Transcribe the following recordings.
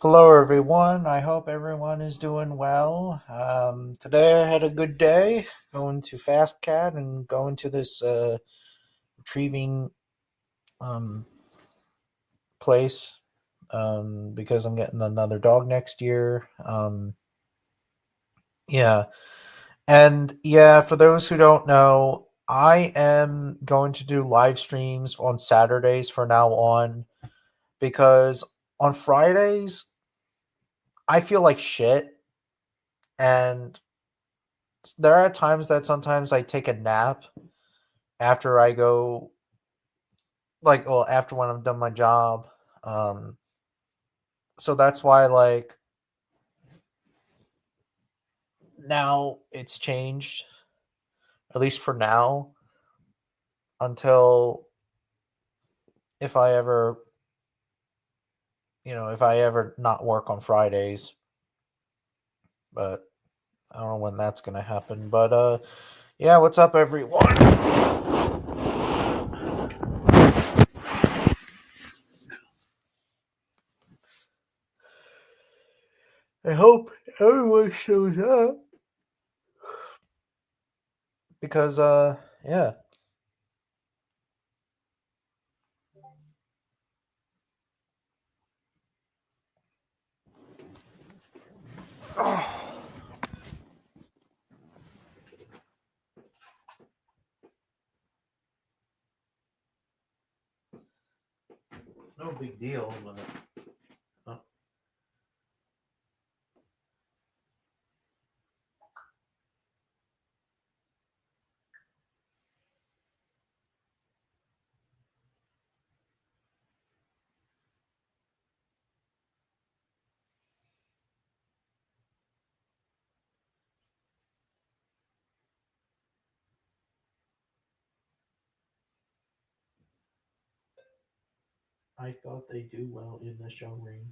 Hello, everyone. I hope everyone is doing well. Today I had a good day going to FastCat and going to this retrieving um, place because I'm getting another dog next year. Yeah. And yeah, for those who don't know, I am going to do live streams on Saturdays from now on because on Fridays I feel like shit. And there are times that sometimes I take a nap after I go, like, well, after when I'm done my job. Um, so that's why, like, now it's changed, at least for now, until if I ever, if I ever not work on Fridays. But I don't know when that's going to happen. But, yeah, what's up, everyone? I hope everyone shows up because, yeah. It's no big deal, but I thought they do well in the show ring.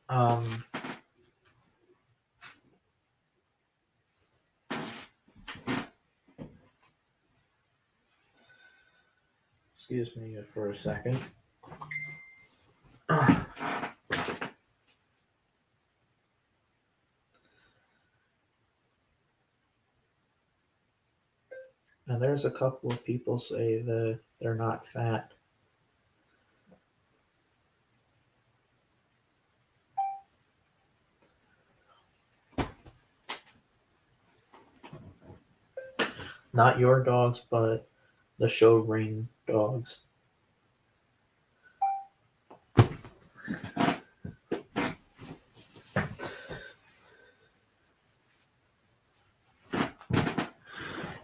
Um, Excuse me for a second. And there's a couple of people say that they're not fat. Not your dogs, but the show ring dogs.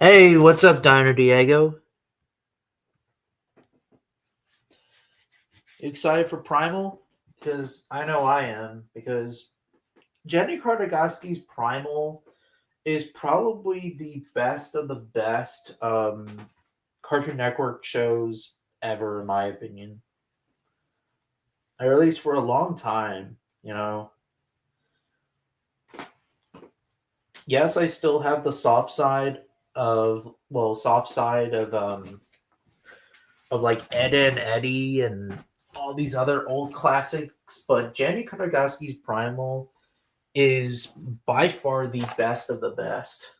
Hey, what's up, Diner Diego? You excited for Primal? Because I know I am. Because Jenny Kartagoski's Primal is probably the best of the best Cartoon Network shows ever, in my opinion. Or at least for a long time, you know. Yes, I still have the soft side of like Ed and Eddie and all these other old classics, but Jenny Kartagoski's Primal is by far the best of the best.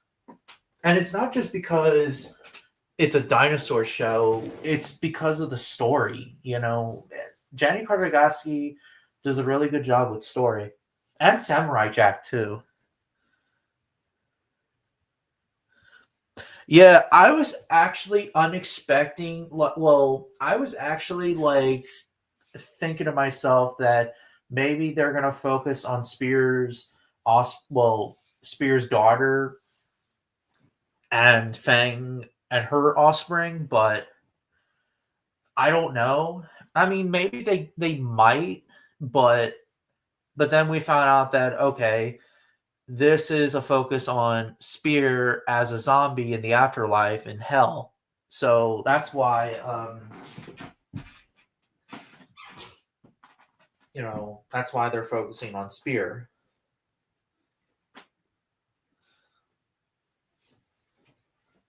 And it's not just because it's a dinosaur show, it's because of the story, you know. Jenny Kartagoski does a really good job with story. And Samurai Jack too. Yeah, I was actually unexpecting. Well, I was actually like thinking to myself that maybe they're gonna focus on Spears' daughter and Fang and her offspring, but I don't know. I mean, maybe they might, but then we found out that okay, this is a focus on Spear as a zombie in the afterlife in hell. So that's why, that's why they're focusing on Spear.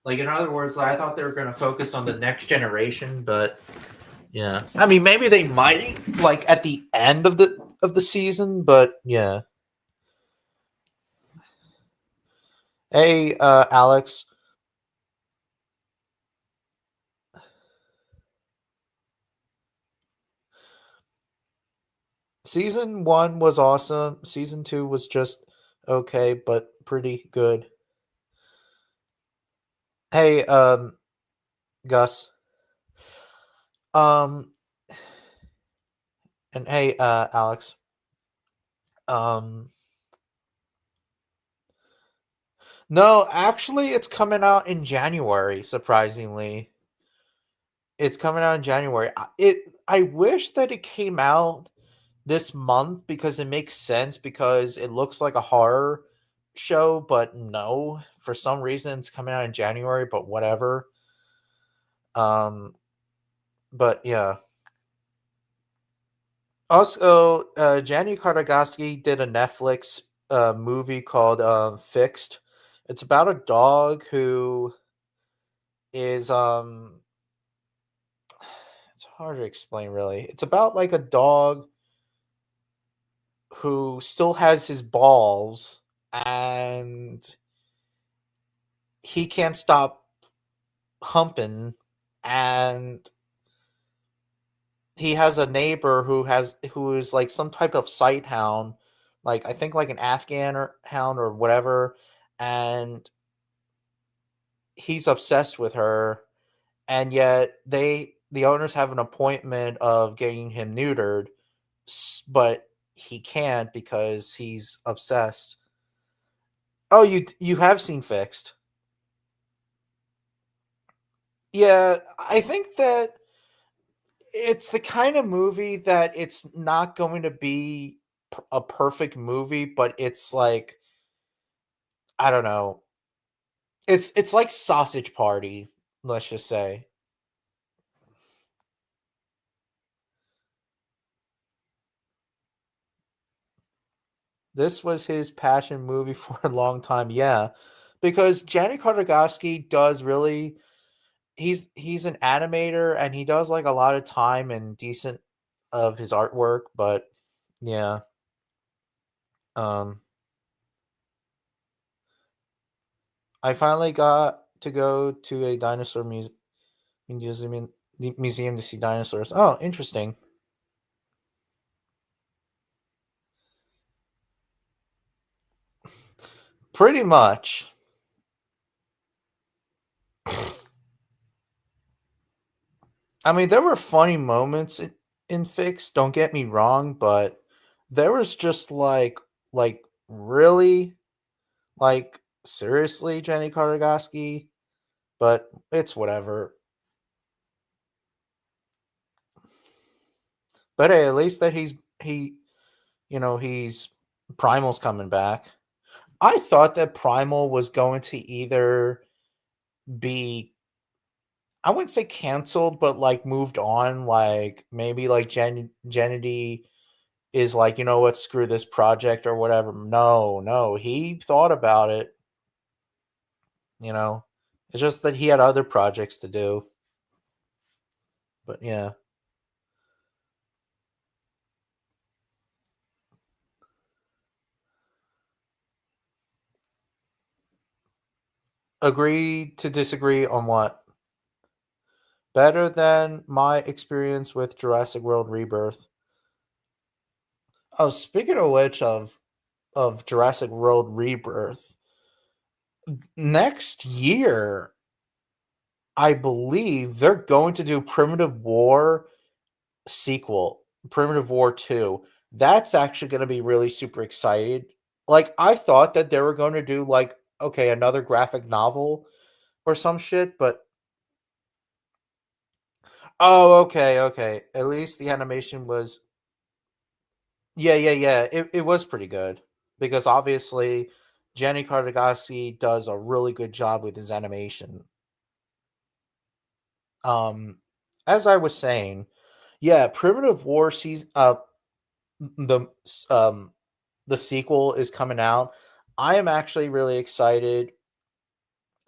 Like, in other words, I thought they were going to focus on the next generation, but yeah, I mean, maybe they might like at the end of the season, but yeah. Hey, Alex. Season 1 was awesome. Season 2 was just okay, but pretty good. Hey, Gus. Um, and hey, Alex. Um, no, actually, it's coming out in January. Surprisingly, it's coming out in January. I wish that it came out this month because it makes sense because it looks like a horror show, but no, for some reason it's coming out in January. But whatever. Um, but yeah. Also, Gianni Cartagoschi did a Netflix movie called Fixed. It's about a dog who is it's hard to explain really. It's about like a dog who still has his balls and he can't stop humping, and he has a neighbor who is like some type of sight hound, like I think like an Afghan or hound or whatever, and he's obsessed with her, and yet the owners have an appointment of getting him neutered, but he can't because he's obsessed. Oh, you have seen Fixed? Yeah, I think that it's the kind of movie that it's not going to be a perfect movie, but it's like I don't know. It's like Sausage Party, let's just say. This was his passion movie for a long time, yeah. Because Gianni Cartagoschi does really he's an animator and he does like a lot of time and decent of his artwork, but yeah. Um I finally got to go to a dinosaur museum to see dinosaurs. Oh, interesting. Pretty much. I mean, there were funny moments in Fix, don't get me wrong, but there was just like really like seriously Jenny Karagowski, but it's whatever. But hey, at least that he's Primal's coming back. I thought that Primal was going to either be I wouldn't say canceled, but like moved on. Like maybe like Gennady is like, you know what, screw this project or whatever. No, no, he thought about it. You know, it's just that he had other projects to do. But yeah, agree to disagree on what better than my experience with Jurassic World Rebirth. Oh, speaking of which, of Jurassic World Rebirth, next year I believe they're going to do Primitive War sequel, Primitive War 2. That's actually going to be really super excited. Like I thought that they were going to do like okay, another graphic novel or some shit, but oh, okay, okay. At least the animation was yeah, yeah, yeah. It was pretty good because obviously Jenny Kartagowski does a really good job with his animation. Um as I was saying, yeah, Primitive War season the um the sequel is coming out. I am actually really excited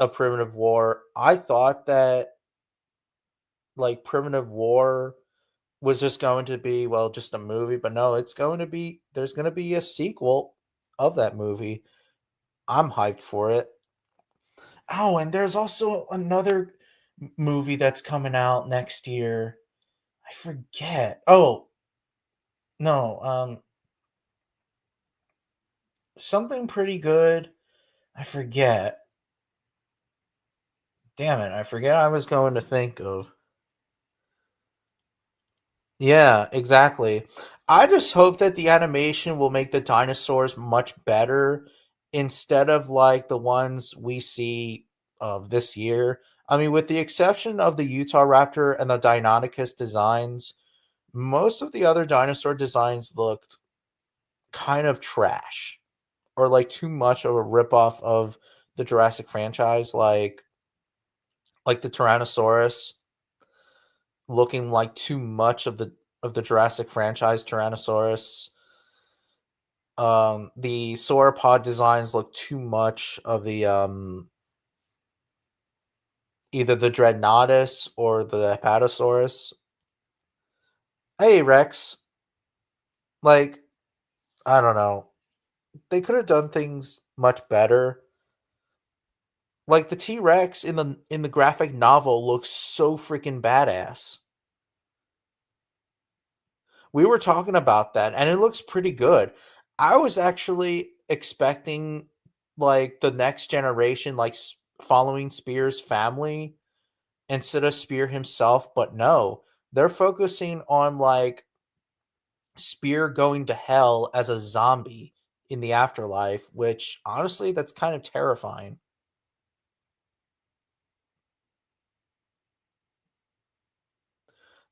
a Primitive War. I thought that like Primitive War was just going to be, well, just a movie, but no, it's going to be, there's going to be a sequel of that movie. I'm hyped for it. Oh, and there's also another movie that's coming out next year. I forget. Oh, no, something pretty good. I forget. Damn it, I forget I was going to think of. Yeah, exactly. I just hope that the animation will make the dinosaurs much better instead of like the ones we see of this year. I mean, with the exception of the Utah Raptor and the Deinonychus designs, most of the other dinosaur designs looked kind of trash or like too much of a ripoff of the Jurassic franchise, like the Tyrannosaurus looking like too much of the Jurassic franchise Tyrannosaurus. The sauropod designs look too much of the either the Dreadnoughtus or the Apatosaurus. Hey Rex, like I don't know, they could have done things much better. Like the T Rex in the graphic novel looks so freaking badass. We were talking about that, and it looks pretty good. I was actually expecting like the next generation, like following Spear's family instead of Spear himself, but no, they're focusing on like Spear going to hell as a zombie in the afterlife, which honestly, that's kind of terrifying.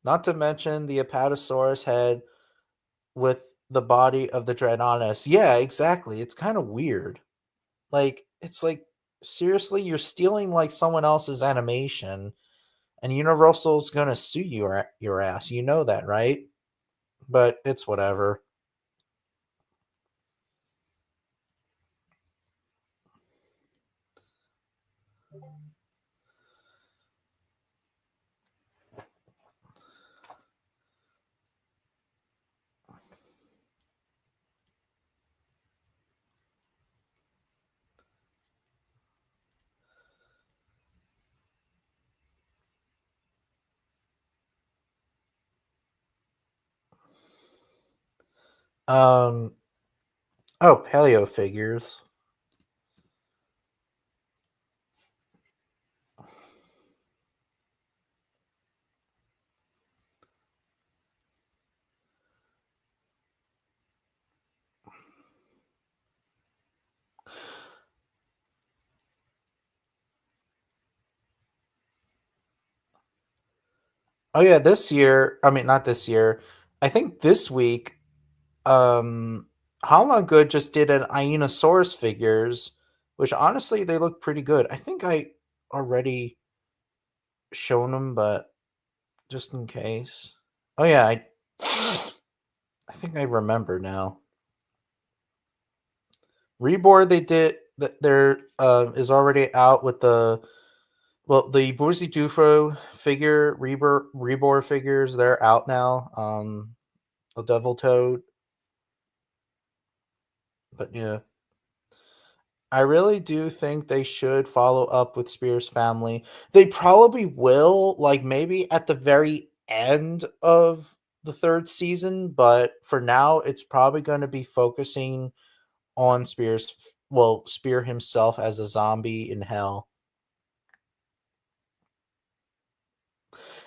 Not to mention the Apatosaurus head with the body of the Dreadnoughtus. Yeah, exactly. It's kind of weird. Like, it's like, seriously, you're stealing like someone else's animation, and Universal's gonna sue your ass. You know that, right? But it's whatever. Um. Oh, paleo figures. Oh yeah, this year. I mean, not this year. I think this week. Um, Hala Good just did an Ionosaurus figures, which honestly they look pretty good. I think I already shown them, but just in case. Oh yeah, I think I remember now. Reborn they did that there is already out with the the Boise Dufo figure Reborn figures, they're out now. The Devil Toad, but yeah. I really do think they should follow up with Spears Family. They probably will, like maybe at the very end of the third season, but for now, it's probably going to be focusing on Spear himself as a zombie in hell.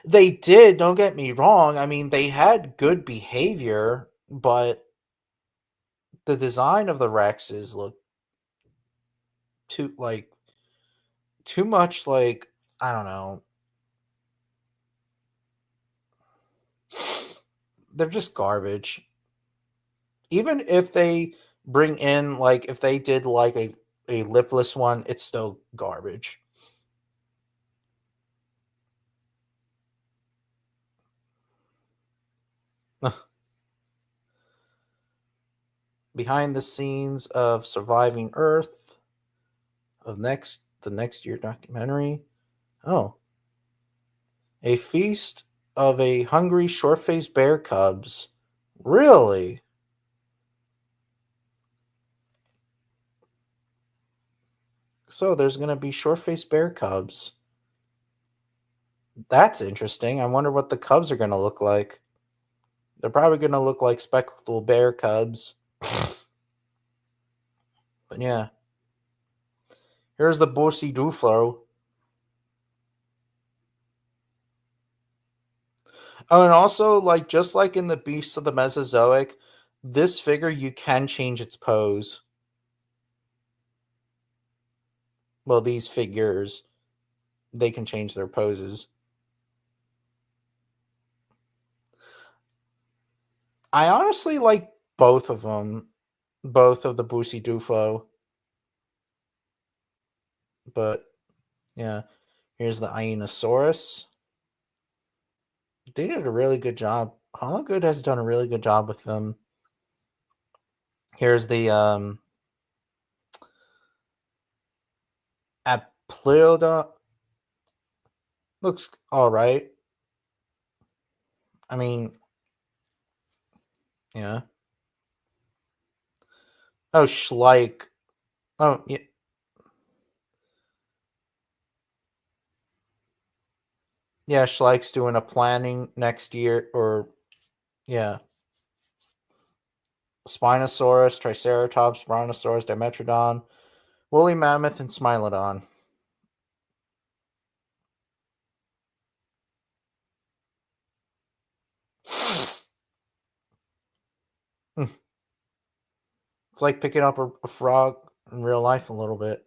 They did, don't get me wrong. I mean, they had good behavior, but the design of the Rexes look too like too much like I don't know. They're just garbage. Even if they bring in like if they did like a lipless one, it's still garbage. Behind the scenes of surviving Earth, of next the next year documentary. Oh, a feast of a hungry short-faced bear cubs. Really? So there's going to be short-faced bear cubs. That's interesting. I wonder what the cubs are going to look like. They're probably going to look like spectacled bear cubs. But yeah. Here's the Bossy Duflo. Oh, and also, like, just like in the Beasts of the Mesozoic, this figure, you can change its pose. Well, these figures, they can change their poses. I honestly like both of them. Both of the Boosy Duflo. But, yeah. Here's the Ionosaurus. They did a really good job. Hologood has done a really good job with them. Here's the Aplioda. Looks alright. I mean, yeah. Oh, Schleich. Oh, yeah. Yeah, Schleich's doing a planning next year, or, yeah. Spinosaurus, Triceratops, Brontosaurus, Dimetrodon, Woolly Mammoth, and Smilodon. It's like picking up a frog in real life a little bit.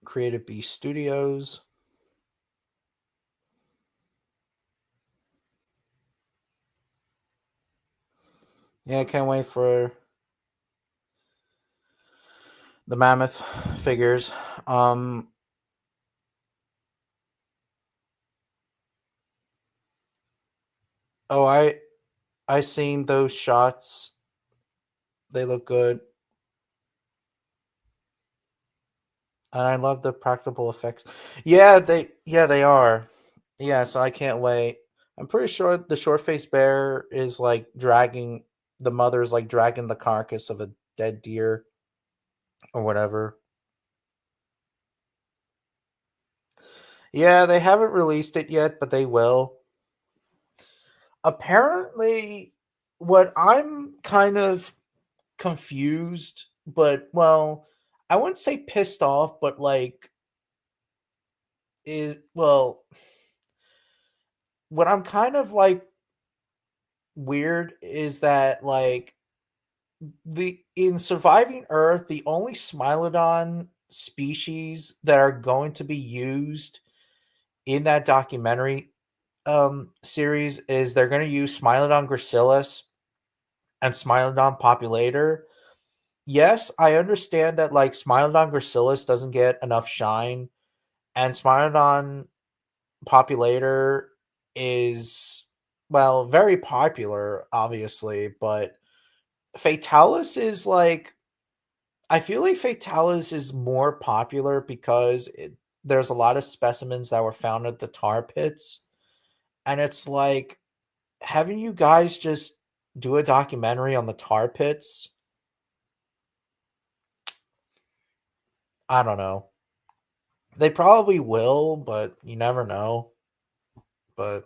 Creative Beast Studios. Yeah, I can't wait for the Mammoth figures. Oh, I seen those shots. They look good. And I love the practical effects. They are. Yeah, so I can't wait. I'm pretty sure the short faced bear is like dragging the mother's like dragging the carcass of a dead deer or whatever. Yeah, they haven't released it yet, but they will. Apparently, what I'm kind of confused, but well, I wouldn't say pissed off, but like is well, what I'm kind of like weird is that like the in surviving Earth, the only Smilodon species that are going to be used in that documentary series is they're going to use Smilodon gracilis and Smilodon populator. Yes, I understand that like Smilodon gracilis doesn't get enough shine, and Smilodon populator is well very popular, obviously, but Fatalis is like I feel like Fatalis is more popular because there's a lot of specimens that were found at the tar pits, and it's like having you guys just do a documentary on the tar pits. I don't know. They probably will, but you never know. But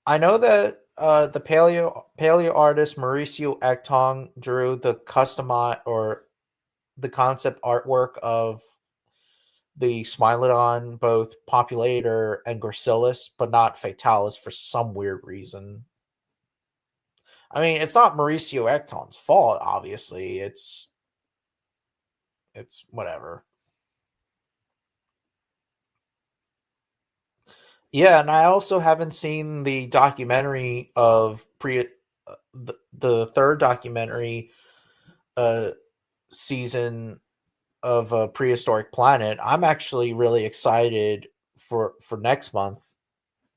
I know that the paleo artist Mauricio Ectong drew the custom or the concept artwork of the Smilodon, both Populator and Gracilis, but not Fatalis for some weird reason. I mean, it's not Mauricio Ekton's fault, obviously. It's whatever. Yeah, and I also haven't seen the documentary of the third documentary uh season of Prehistoric Planet. I'm actually really excited for next month.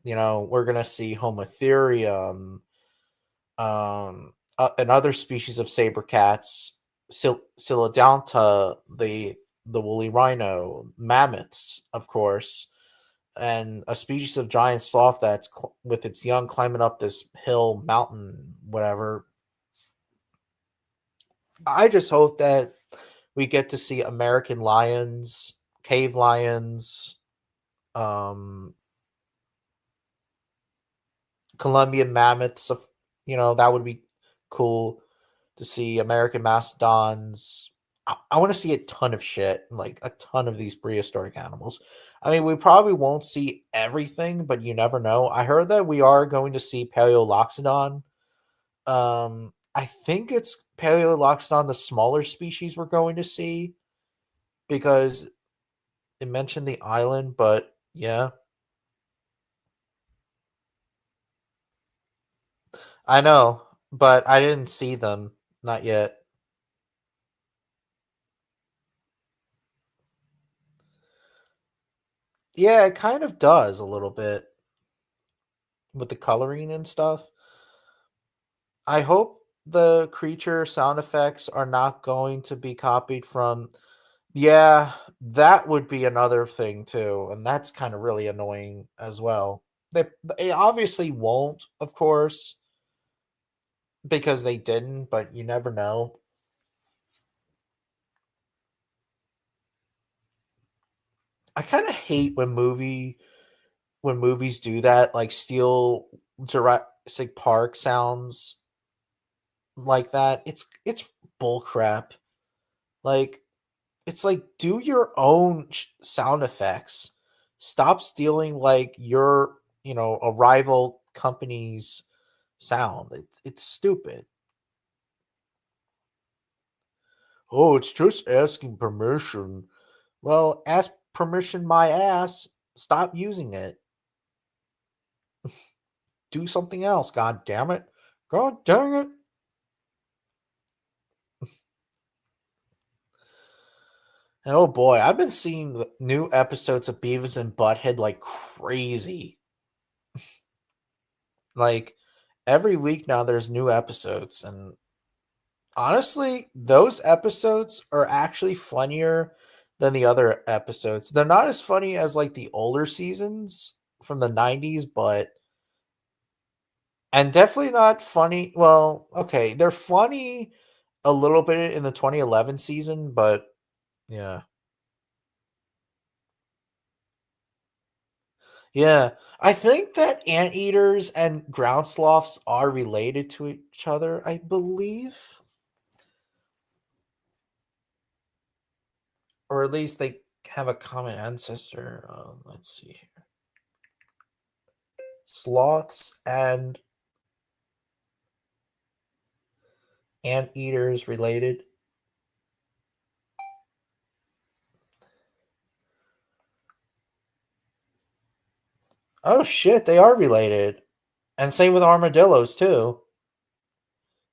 You know, we're gonna see Homotherium, another species of saber cats, Silodonta, the woolly rhino, mammoths, of course, and a species of giant sloth that's with its young climbing up this hill, mountain, whatever. I just hope that we get to see American lions, cave lions, um, Colombian mammoths. That would be cool to see American mastodons. I want to see a ton of shit, like a ton of these prehistoric animals. I mean, we probably won't see everything, but you never know. I heard that we are going to see Paleoloxodon. I think it's Paleoloxodon, the smaller species we're going to see, because it mentioned the island, but yeah, I know, but I didn't see them, not yet. Yeah, it kind of does a little bit with the coloring and stuff. I hope the creature sound effects are not going to be copied from. Yeah, that would be another thing too, and that's kind of really annoying as well. They obviously won't, of course, because they didn't, but you never know. I kind of hate when movies do that, like steal Jurassic Park sounds like that. It's bull crap. Like it's like do your own sound effects. Stop stealing like your a rival company's sound. It's stupid. Oh, it's just asking permission. Well, ask permission my ass. Stop using it. Do something else. God damn it. God dang it. And oh boy, I've been seeing the new episodes of Beavis and Butthead like crazy. Like every week now there's new episodes, and honestly, those episodes are actually funnier than the other episodes. They're not as funny as like the older seasons from the 90s, but and definitely not funny. Well, okay, they're funny a little bit in the 2011 season, but yeah. Yeah, I think that anteaters and ground sloths are related to each other, I believe, or at least they have a common ancestor. Let's see here. Sloths and anteaters related. Oh shit, they are related. And same with armadillos too.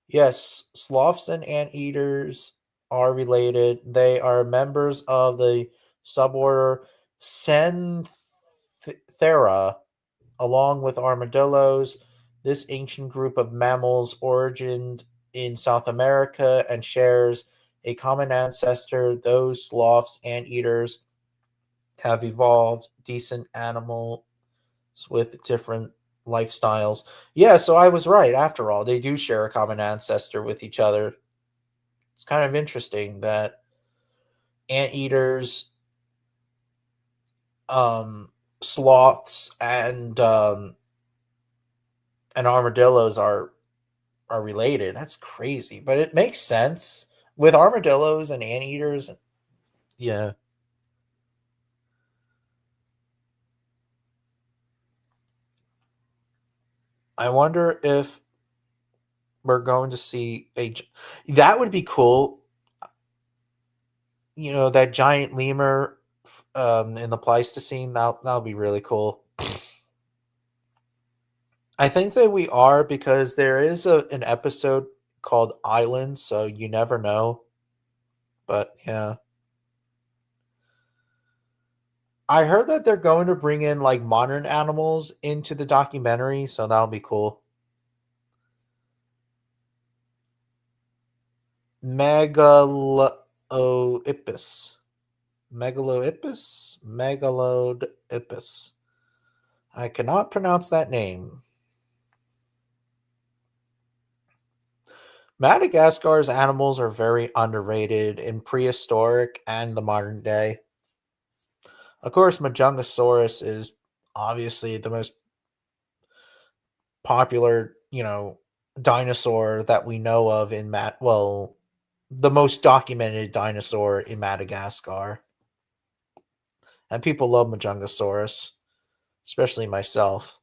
Yes, sloths and anteaters are related. They are members of the suborder Centhera. Along with armadillos, this ancient group of mammals origined in South America and shares a common ancestor. Those sloths and eaters have evolved decent animals with different lifestyles. Yeah, so I was right after all. They do share a common ancestor with each other. It's kind of interesting that anteaters, um, sloths, and armadillos are related. That's crazy, but it makes sense with armadillos and anteaters. Yeah, I wonder if We're going to see that would be cool. That giant lemur in the Pleistocene. That'll be really cool. I think that we are because there is an episode called Islands, so you never know. But yeah. I heard that they're going to bring in like modern animals into the documentary, so that'll be cool. Megaloippus. Megalodoipus. I cannot pronounce that name. Madagascar's animals are very underrated in prehistoric and the modern day. Of course, Majungasaurus is obviously the most popular, dinosaur that we know of the most documented dinosaur in Madagascar. And people love Majungasaurus, especially myself.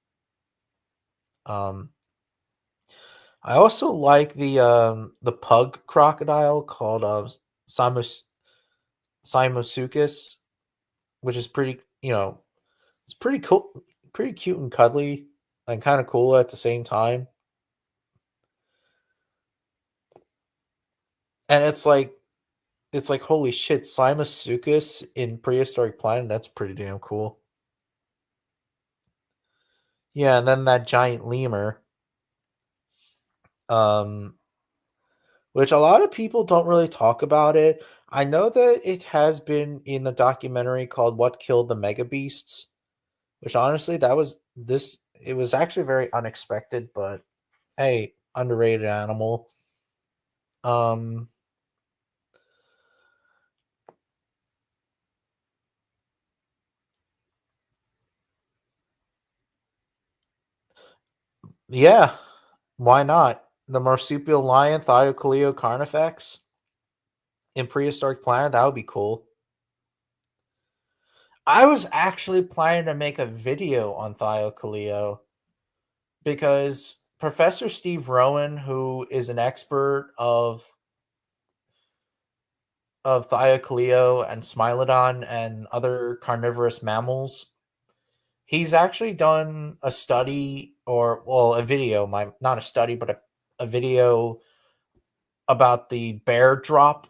Um, I also like the pug crocodile called Simosuchus, which is pretty, it's pretty cool, pretty cute and cuddly, and kind of cool at the same time. And it's like holy shit, Simosuchus in prehistoric planet. That's pretty damn cool. Yeah, and then that giant lemur, um, which a lot of people don't really talk about it. I know that it has been in the documentary called "What Killed the Mega Beasts," which honestly, that was this. It was actually very unexpected, but hey, underrated animal. Um, yeah, why not? The marsupial lion, Thyocleo carnifex, in prehistoric planet. That would be cool. I was actually planning to make a video on Thyocleo because Professor Steve Rowan, who is an expert of Thyocleo and Smilodon and other carnivorous mammals, he's actually done a study a video, not a study, but a video about the bear drop,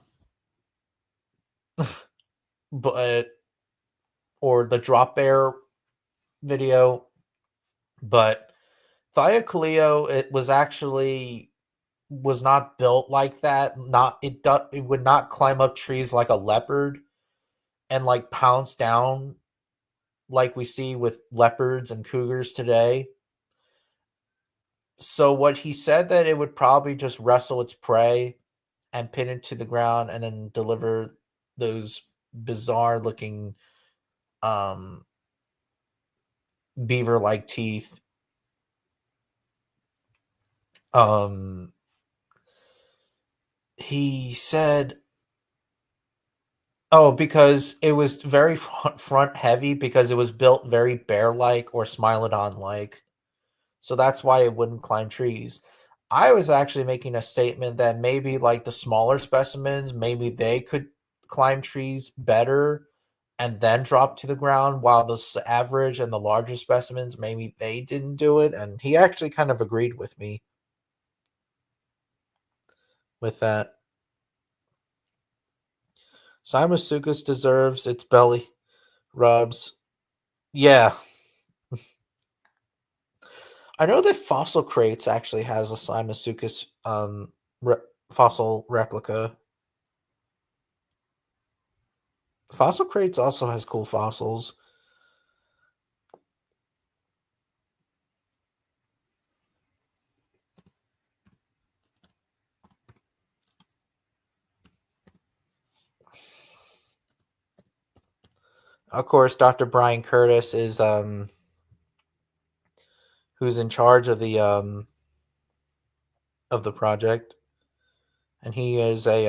but or the drop bear video. But Thyocleo, it was not built like that. It would not climb up trees like a leopard and like pounce down like we see with leopards and cougars today. So what he said that it would probably just wrestle its prey and pin it to the ground and then deliver those bizarre looking um beaver like teeth. Um he said because it was very front heavy because it was built very bear like or Smilodon like. So that's why it wouldn't climb trees. I was actually making a statement that maybe like the smaller specimens, maybe they could climb trees better and then drop to the ground, while the average and the larger specimens, maybe they didn't do it. And he actually kind of agreed with me with that. Simusuchus deserves its belly rubs. Yeah, I know that Fossil Crates actually has a Simusuchus re- fossil replica. Fossil Crates also has cool fossils. Of course, Dr. Brian Curtis is who's in charge of the project, and he is a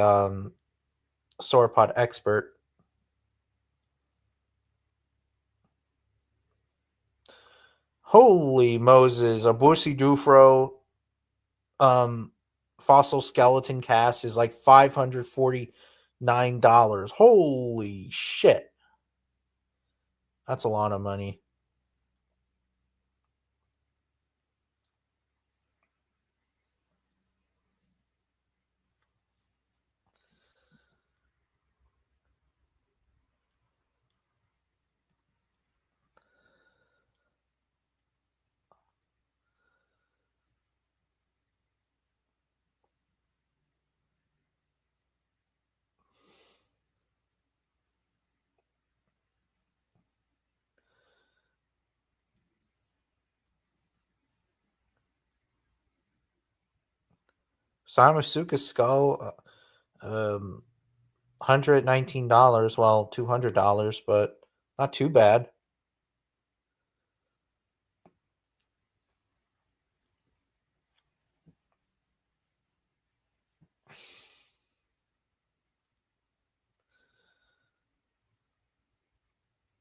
sauropod expert. Holy Moses, a Bussy Dufro. fossil skeleton cast is like $549. Holy shit. That's a lot of money. Samasuka's skull, $119. Well, $200, but not too bad.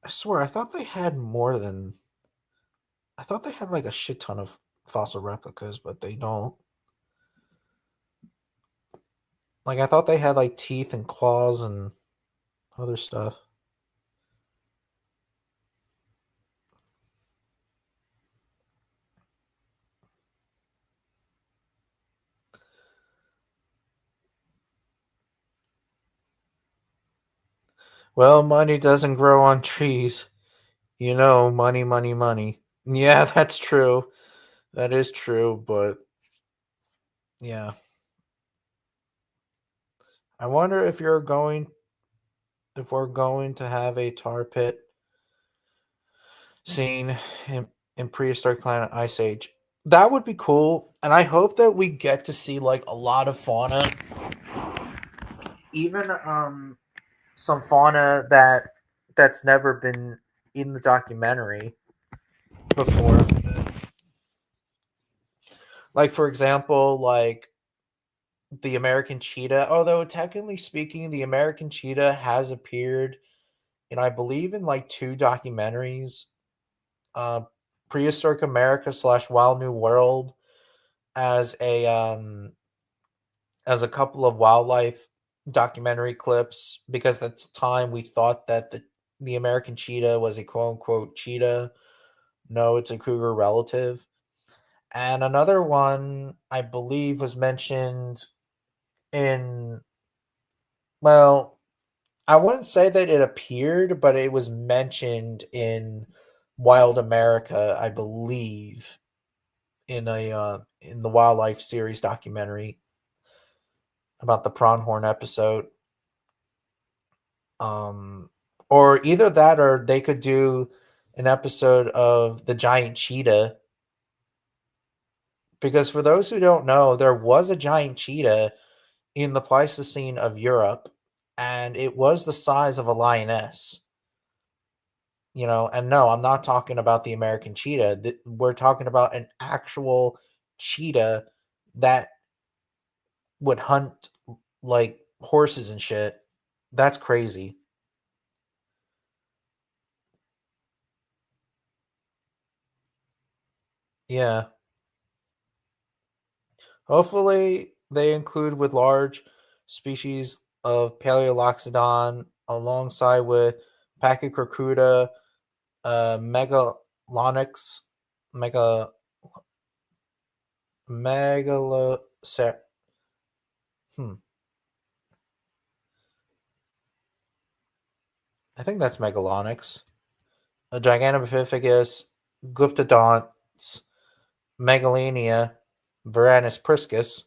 I swear, I thought they had more than. I thought they had like a shit ton of fossil replicas, but they don't. Like, I thought they had like teeth and claws and other stuff. Well, money doesn't grow on trees. Money, money, money. Yeah, that's true. That is true, but yeah. I wonder if we're going to have a tar pit scene in prehistoric planet Ice Age. That would be cool, and I hope that we get to see like a lot of fauna, even some fauna that's never been in the documentary before. Like, for example, like the American cheetah. Although technically speaking, the American cheetah has appeared in, I believe, in like two documentaries, uh, Prehistoric America / Wild New World, as a couple of wildlife documentary clips, because at the time we thought that the American cheetah was a quote unquote cheetah. No, it's a cougar relative. And another one, I believe, was mentioned in, well, I wouldn't say that it appeared, but it was mentioned in Wild America, I believe, in the wildlife series documentary about the pronghorn episode. Um, or either that, or they could do an episode of the giant cheetah. Because for those who don't know, there was a giant cheetah in the Pleistocene of Europe, and it was the size of a lioness. And no, I'm not talking about the American cheetah. We're talking about an actual cheetah that would hunt like horses and shit. That's crazy. Yeah. Hopefully, they include with large species of Paleoloxodon alongside with Pachycrocuta, Megalonyx, Mega Megalocer. Hmm. I think that's Megalonyx. A Gigantopithecus, Guptodonts, Megalania, Varanus priscus,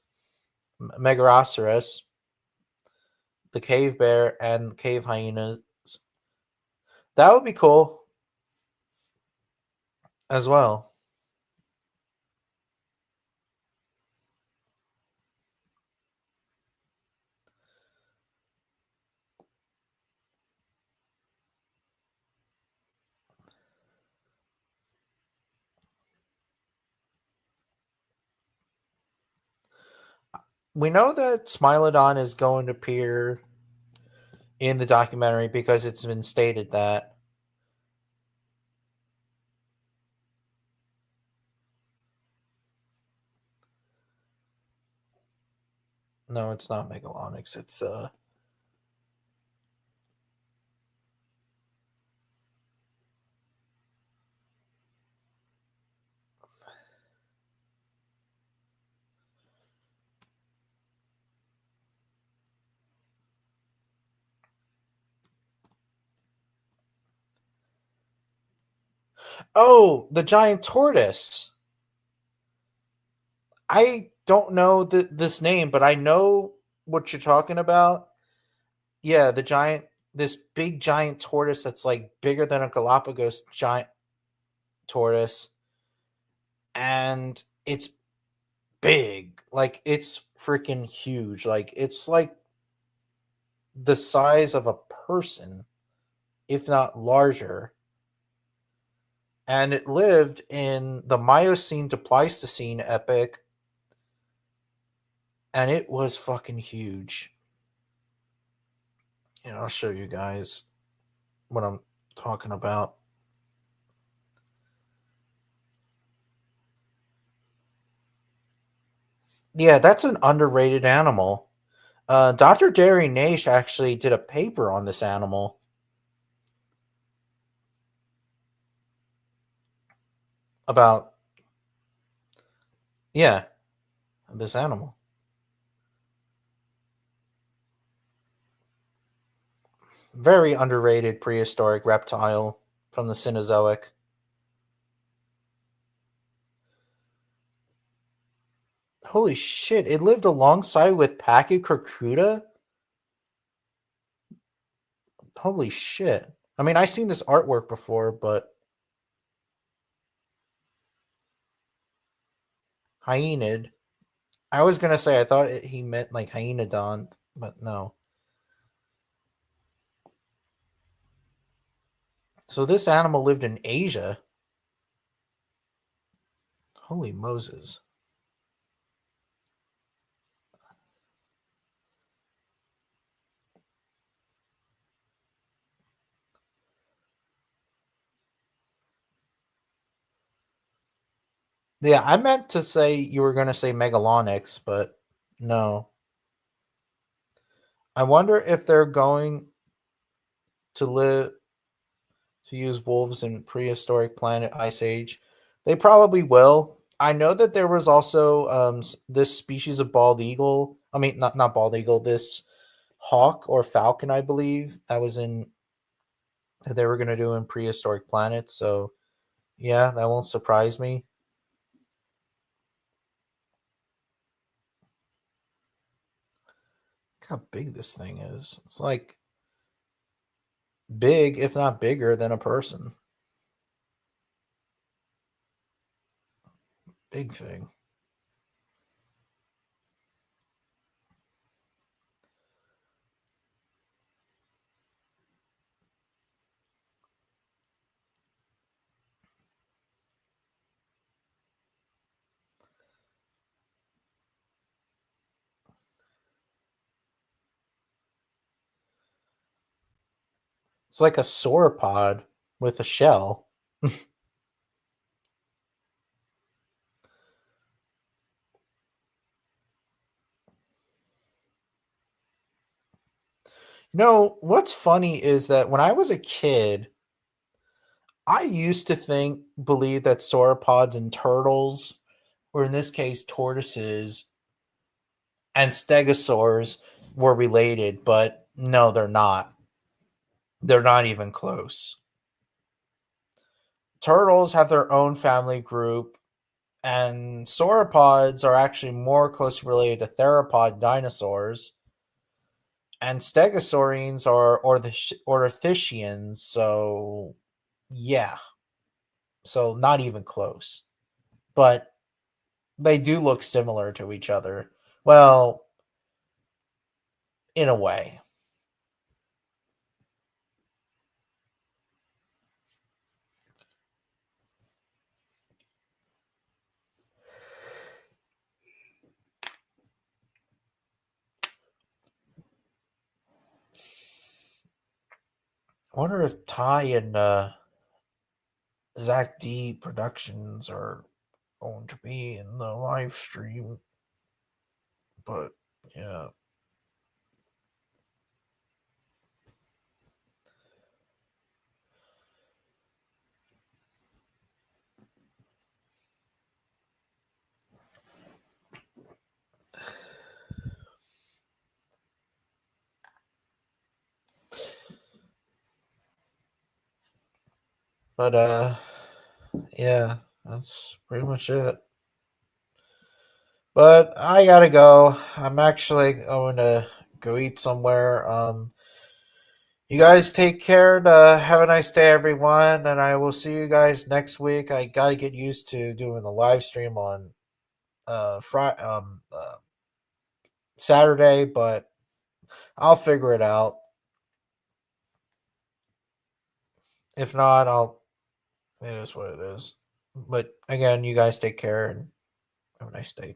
Megaroceros, the cave bear, and cave hyenas. That would be cool as well. We know that Smilodon is going to appear in the documentary because it's been stated that. No, it's not Megalonyx. It's oh, the giant tortoise. I don't know this name, but I know what you're talking about. Yeah, this big giant tortoise that's like bigger than a Galapagos giant tortoise, and it's big. Like it's freaking huge. Like it's like the size of a person, if not larger. And it lived in the Miocene to Pleistocene epoch, and it was fucking huge. I'll show you guys what I'm talking about. Yeah, that's an underrated animal. Dr. Derry Nash actually did a paper on this animal. About, yeah, this animal. Very underrated prehistoric reptile from the Cenozoic. Holy shit, it lived alongside with Pachycracuta? Holy shit. I mean, I've seen this artwork before, but hyenid. I was gonna say I thought he meant like hyenodont, but no. So this animal lived in Asia. Holy Moses. Yeah, I meant to say you were gonna say Megalonyx, but no. I wonder if they're going to live to use wolves in prehistoric planet Ice Age. They probably will. I know that there was also this species of bald eagle. I mean, not bald eagle. This hawk or falcon, I believe, that was in that they were going to do in prehistoric planets. So yeah, that won't surprise me. Look how big this thing is. It's like big, if not bigger, than a person. Big thing. It's like a sauropod with a shell. What's funny is that when I was a kid, I used to believe that sauropods and turtles, or in this case, tortoises and stegosaurs were related, but no, they're not. They're not even close. Turtles have their own family group, and sauropods are actually more closely related to theropod dinosaurs, and stegosaurines are ornithischians. So, yeah, so not even close. But they do look similar to each other. Well, in a way. I wonder if Ty and Zach D Productions are going to be in the live stream, but Yeah. But yeah, that's pretty much it. But I gotta go. I'm actually going to go eat somewhere. You guys take care and have a nice day, everyone. And I will see you guys next week. I gotta get used to doing the live stream on Saturday, but I'll figure it out. If not, I'll. It is what it is. But again, you guys take care and have a nice day.